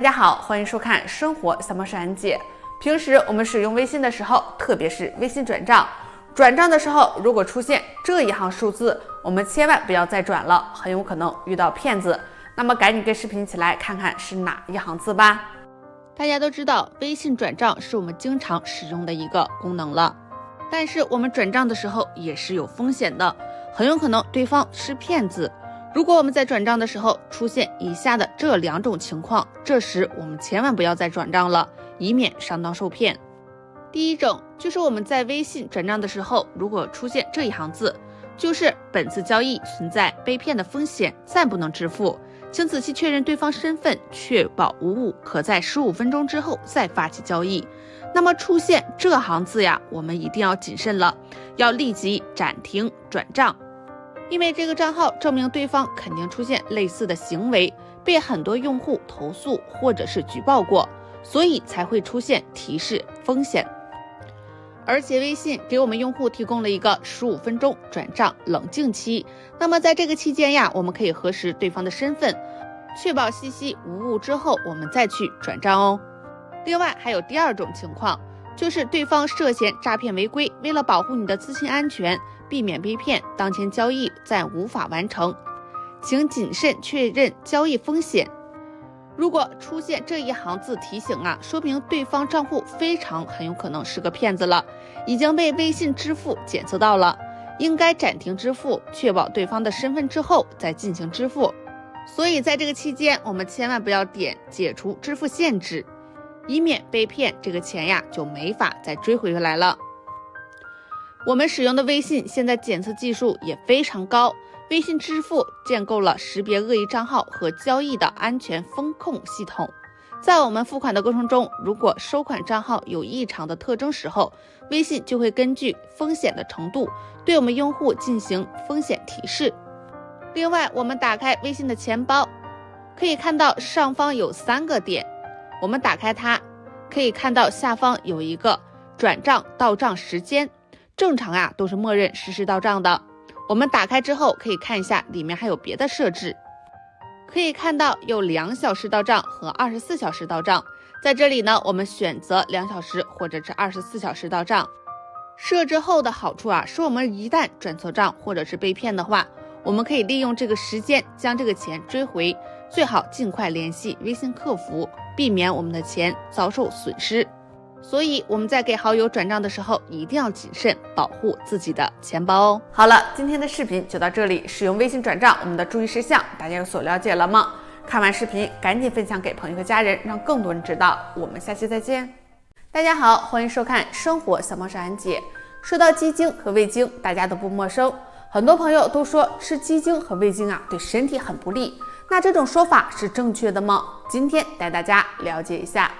大家好，欢迎收看生活小猫是安姐。平时我们使用微信的时候，特别是微信转账的时候，如果出现这一行数字，我们千万不要再转了，很有可能遇到骗子。那么赶紧跟视频一起来看看是哪一行字吧。大家都知道，微信转账是我们经常使用的一个功能了，但是我们转账的时候也是有风险的，很有可能对方是骗子。如果我们在转账的时候出现以下的这两种情况，这时我们千万不要再转账了，以免上当受骗。第一种就是我们在微信转账的时候，如果出现这一行字，就是本次交易存在被骗的风险，暂不能支付，请仔细确认对方身份，确保无误，可在15分钟之后再发起交易。那么出现这行字呀，我们一定要谨慎了，要立即暂停转账。因为这个账号证明对方肯定出现类似的行为，被很多用户投诉或者是举报过，所以才会出现提示风险。而且微信给我们用户提供了一个15分钟转账冷静期，那么在这个期间呀，我们可以核实对方的身份，确保信息无误之后，我们再去转账哦。另外还有第二种情况，就是对方涉嫌诈骗违规，为了保护你的资金安全，避免被骗，当前交易暂无法完成，请谨慎确认交易风险。如果出现这一行字提醒啊，说明对方账户很有可能是个骗子了，已经被微信支付检测到了，应该暂停支付，确保对方的身份之后再进行支付。所以在这个期间，我们千万不要点解除支付限制，以免被骗，这个钱呀就没法再追回来了。我们使用的微信现在检测技术也非常高，微信支付建构了识别恶意账号和交易的安全风控系统。在我们付款的过程中，如果收款账号有异常的特征时候，微信就会根据风险的程度对我们用户进行风险提示。另外，我们打开微信的钱包，可以看到上方有3个点，我们打开它，可以看到下方有一个转账到账时间，正常啊都是默认实时到账的。我们打开之后可以看一下里面还有别的设置，可以看到有2小时到账和24小时到账。在这里呢，我们选择2小时或者是24小时到账。设置后的好处啊，是我们一旦转错账或者是被骗的话，我们可以利用这个时间将这个钱追回，最好尽快联系微信客服，避免我们的钱遭受损失。所以我们在给好友转账的时候，一定要谨慎，保护自己的钱包哦。好了，今天的视频就到这里。使用微信转账，我们的注意事项大家有所了解了吗？看完视频赶紧分享给朋友和家人，让更多人知道。我们下期再见。大家好，欢迎收看生活小猫是安姐。说到鸡精和味精，大家都不陌生，很多朋友都说吃鸡精和味精啊对身体很不利，那这种说法是正确的吗？今天带大家了解一下。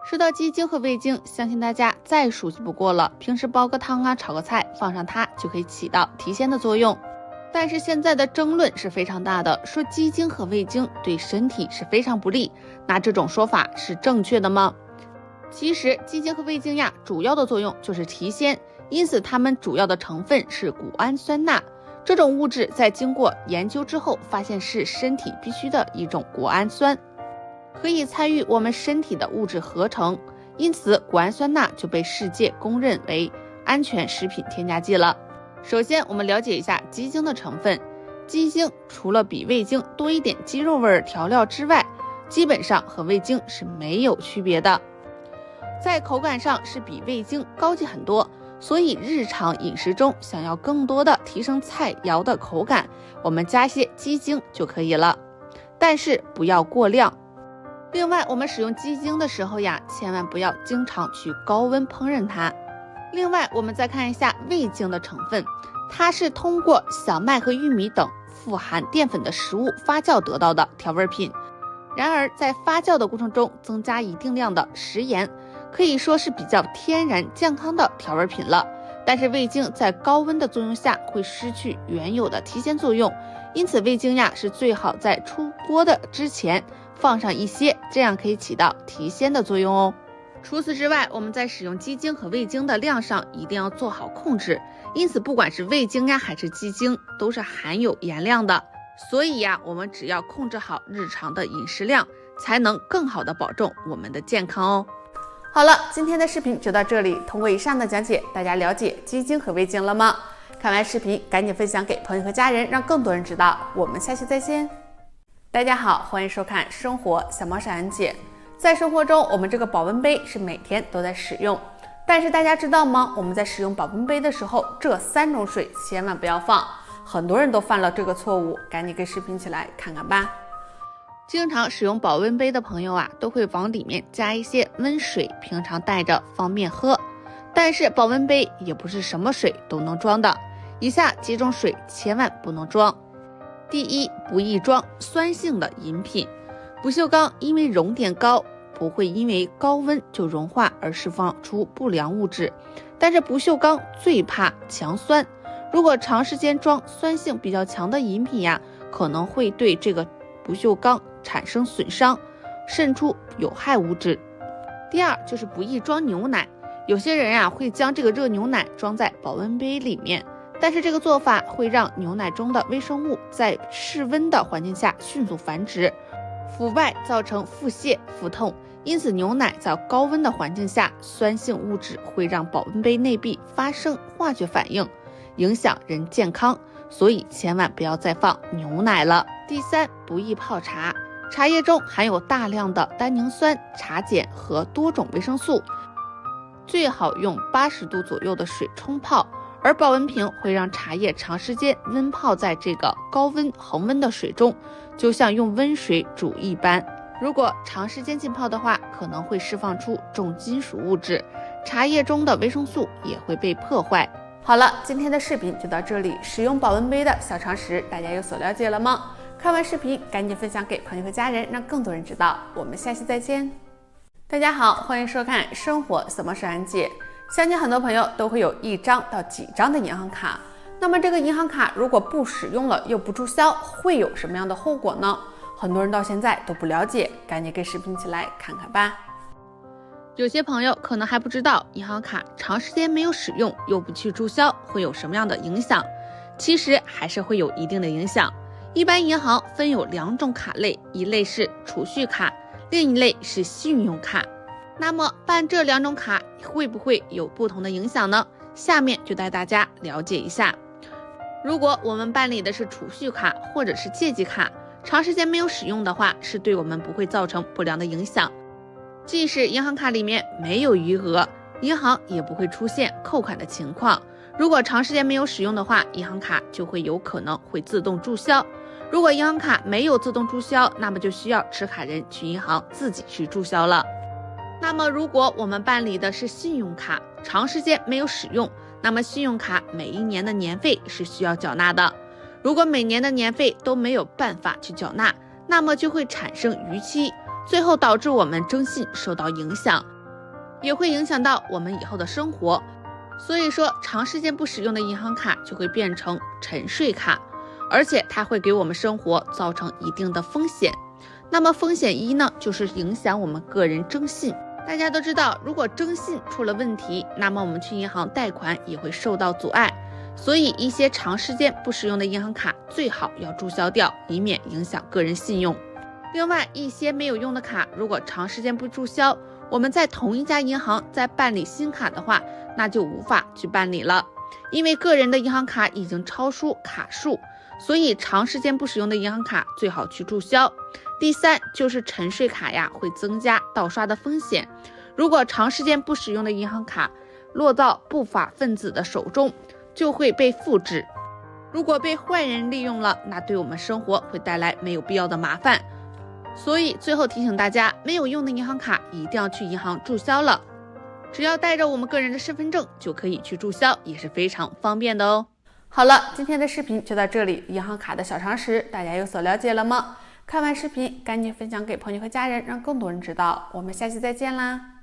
说到鸡精和味精，相信大家再熟悉不过了，平时煲个汤啊，炒个菜，放上它就可以起到提鲜的作用。但是现在的争论是非常大的，说鸡精和味精对身体是非常不利，那这种说法是正确的吗？其实鸡精和味精呀，主要的作用就是提鲜，因此它们主要的成分是谷氨酸钠。这种物质在经过研究之后，发现是身体必需的一种谷氨酸，可以参与我们身体的物质合成，因此谷氨酸钠就被世界公认为安全食品添加剂了。首先我们了解一下鸡精的成分。鸡精除了比味精多一点鸡肉味调料之外，基本上和味精是没有区别的，在口感上是比味精高级很多，所以日常饮食中想要更多的提升菜肴的口感，我们加些鸡精就可以了，但是不要过量。另外我们使用鸡精的时候呀，千万不要经常去高温烹饪它。另外我们再看一下味精的成分，它是通过小麦和玉米等富含淀粉的食物发酵得到的调味品，然而在发酵的过程中增加一定量的食盐，可以说是比较天然健康的调味品了。但是味精在高温的作用下会失去原有的提鲜作用，因此味精呀是最好在出锅的之前放上一些，这样可以起到提鲜的作用哦。除此之外，我们在使用鸡精和味精的量上一定要做好控制，因此不管是味精呀还是鸡精都是含有盐量的，所以呀我们只要控制好日常的饮食量，才能更好的保证我们的健康哦。好了，今天的视频就到这里。通过以上的讲解，大家了解鸡精和胃经了吗？看完视频赶紧分享给朋友和家人，让更多人知道。我们下期再见。大家好，欢迎收看生活小猫是安姐。在生活中，我们这个保温杯是每天都在使用，但是大家知道吗？我们在使用保温杯的时候，这3种水千万不要放。很多人都犯了这个错误，赶紧给视频起来看看吧。经常使用保温杯的朋友啊，都会往里面加一些温水，平常带着方便喝。但是保温杯也不是什么水都能装的，以下几种水千万不能装。第一，不宜装酸性的饮品。不锈钢因为熔点高，不会因为高温就融化而释放出不良物质，但是不锈钢最怕强酸。如果长时间装酸性比较强的饮品呀，可能会对这个不锈钢产生损伤，渗出有害物质。第二，就是不宜装牛奶。有些人呀会将这个热牛奶装在保温杯里面，但是这个做法会让牛奶中的微生物在室温的环境下迅速繁殖，腐败造成腹泻、腹痛。因此牛奶在高温的环境下，酸性物质会让保温杯内壁发生化学反应，影响人健康，所以千万不要再放牛奶了。第三，不宜泡茶。茶叶中含有大量的单宁酸、茶碱和多种维生素，最好用80度左右的水冲泡，而保温瓶会让茶叶长时间温泡在这个高温恒温的水中，就像用温水煮一般。如果长时间浸泡的话，可能会释放出重金属物质，茶叶中的维生素也会被破坏。好了，今天的视频就到这里。使用保温杯的小常识，大家有所了解了吗？看完视频赶紧分享给朋友和家人，让更多人知道。我们下期再见。大家好，欢迎收看生活小猫是安姐。相信很多朋友都会有1张到几张的银行卡，那么这个银行卡如果不使用了又不注销，会有什么样的后果呢？很多人到现在都不了解，赶紧给视频起来看看吧。有些朋友可能还不知道，银行卡长时间没有使用又不去注销会有什么样的影响。其实还是会有一定的影响。一般银行分有2种卡类，一类是储蓄卡，另一类是信用卡。那么办这2种卡会不会有不同的影响呢？下面就带大家了解一下。如果我们办理的是储蓄卡或者是借记卡，长时间没有使用的话，是对我们不会造成不良的影响。即使银行卡里面没有余额，银行也不会出现扣款的情况。如果长时间没有使用的话，银行卡就会有可能会自动注销。如果银行卡没有自动注销，那么就需要持卡人去银行自己去注销了。那么如果我们办理的是信用卡，长时间没有使用，那么信用卡每1年的年费是需要缴纳的。如果每年的年费都没有办法去缴纳，那么就会产生逾期，最后导致我们征信受到影响，也会影响到我们以后的生活。所以说，长时间不使用的银行卡就会变成沉睡卡，而且它会给我们生活造成一定的风险。那么风险1呢，就是影响我们个人征信。大家都知道，如果征信出了问题，那么我们去银行贷款也会受到阻碍。所以一些长时间不使用的银行卡最好要注销掉，以免影响个人信用。另外，一些没有用的卡，如果长时间不注销，我们在同一家银行再办理新卡的话，那就无法去办理了，因为个人的银行卡已经超出卡数，所以长时间不使用的银行卡最好去注销。第3就是沉睡卡呀，会增加盗刷的风险。如果长时间不使用的银行卡落到不法分子的手中，就会被复制。如果被坏人利用了，那对我们生活会带来没有必要的麻烦。所以最后提醒大家，没有用的银行卡一定要去银行注销了。只要带着我们个人的身份证就可以去注销，也是非常方便的哦。好了，今天的视频就到这里。银行卡的小常识，大家有所了解了吗？看完视频赶紧分享给朋友和家人，让更多人知道。我们下期再见啦！